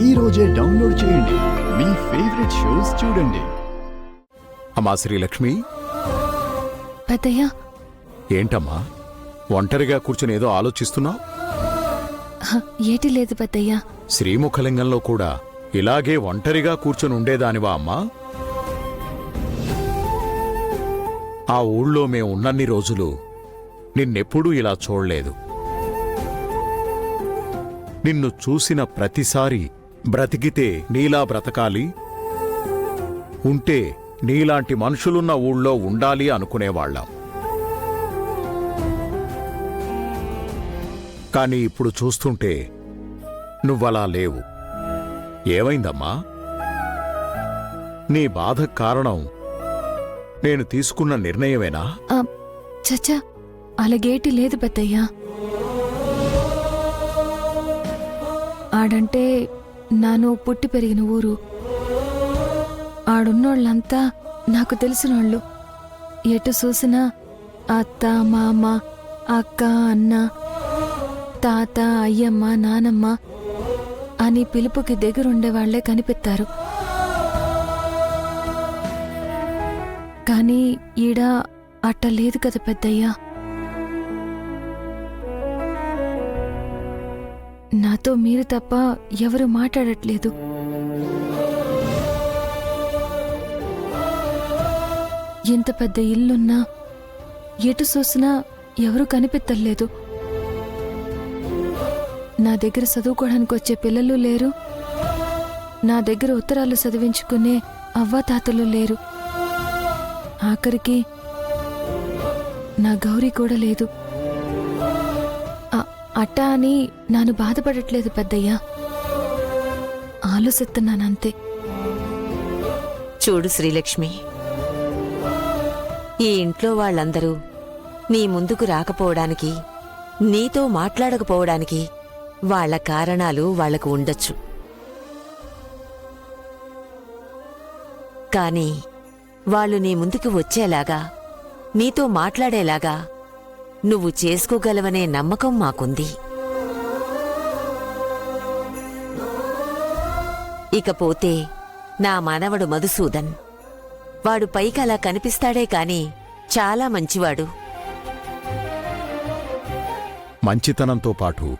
ఈ రోజే డౌన్లోడ్ చేయండి. మీ ఫేవరెట్ షోస్ చూడండి. అమ్మా శ్రీలక్ష్మి. పెద్దయ్యా. ఏంటమ్మా ఒంటరిగా కూర్చుని ఏదో ఆలోచిస్తున్నావు? ఏటి లేదు పెద్దయ్యా. శ్రీముఖలింగంలో కూడా ఇలాగే ఒంటరిగా కూర్చుని ఉండేదానివా అమ్మా? ఆ ఊళ్ళో మేము ఉన్నన్ని రోజులు నిన్నెప్పుడూ ఇలా చూడలేదు. నిన్ను చూసిన ప్రతిసారి బ్రతికితే నీలా బ్రతకాలి, ఉంటే నీలాంటి మనుషులున్న ఊళ్ళో ఉండాలి అనుకునేవాళ్ళం. కాని ఇప్పుడు చూస్తుంటే నువ్వలా లేవు. ఏమైందమ్మా? నీ బాధ కారణం నేను తీసుకున్న నిర్ణయమేనా? చచ్చా, అలాగేటి లేదు పెద్దయ్యా. ఆడంటే నాను పుట్టి పెరిగిన ఊరు. ఆడున్నోళ్ళంతా నాకు తెలిసినోళ్ళు. ఎటు చూసినా అత్త, మామ, అక్క, అన్న, తాత, అయ్యమ్మ, నానమ్మ అని పిలుపుకి దగ్గరుండేవాళ్లే కనిపెత్తారు. కాని ఈడ అట్ట లేదు కదా పెద్దయ్యా. నాతో మీరు తప్ప ఎవరు మాట్లాడట్లేదు. ఎంత పెద్ద ఇల్లున్నా ఎటు చూసినా ఎవరూ కనిపెత్తలేదు. నా దగ్గర చదువుకోవడానికి వచ్చే పిల్లలు లేరు. నా దగ్గర ఉత్తరాలు చదివించుకునే అవ్వాతాతలు లేరు. ఆఖరికి నా గౌరీ కూడా లేదు. అట్టా అని నాను బాధపడట్లేదు పెద్దయ్యా, ఆలోచిస్తున్నానంతే. చూడు శ్రీలక్ష్మి, ఈ ఇంట్లో వాళ్ళందరూ నీ ముందుకు రాకపోవడానికి, నీతో మాట్లాడకపోవడానికి వాళ్ల కారణాలు వాళ్లకు ఉండొచ్చు. కాని వాళ్ళు నీ ముందుకు వచ్చేలాగా, నీతో మాట్లాడేలాగా నువ్వు చేసుకోగలవనే నమ్మకం మాకుంది. ఇకపోతే నా మనవడు మధుసూదన్, వాడు పైకలా కనిపిస్తాడే కాని చాలా మంచివాడు. మంచితనంతో పాటు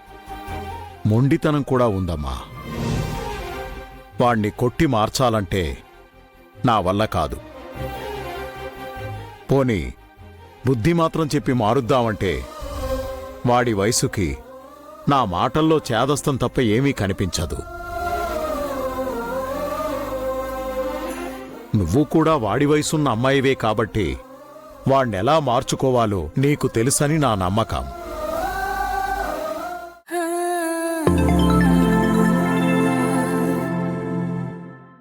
మొండితనం కూడా ఉందమ్మా. వాణ్ణి కొట్టి మార్చాలంటే నా వల్ల కాదు. పోనీ బుద్ధి మాత్రం చెప్పి మారుద్దామంటే వాడి వయసుకి నా మాటల్లో చేదస్తం తప్ప ఏమీ కనిపించదు. నువ్వు కూడా వాడి వయసున్న అమ్మాయివే కాబట్టి వాణ్ణెలా మార్చుకోవాలో నీకు తెలుసని నా నమ్మకం.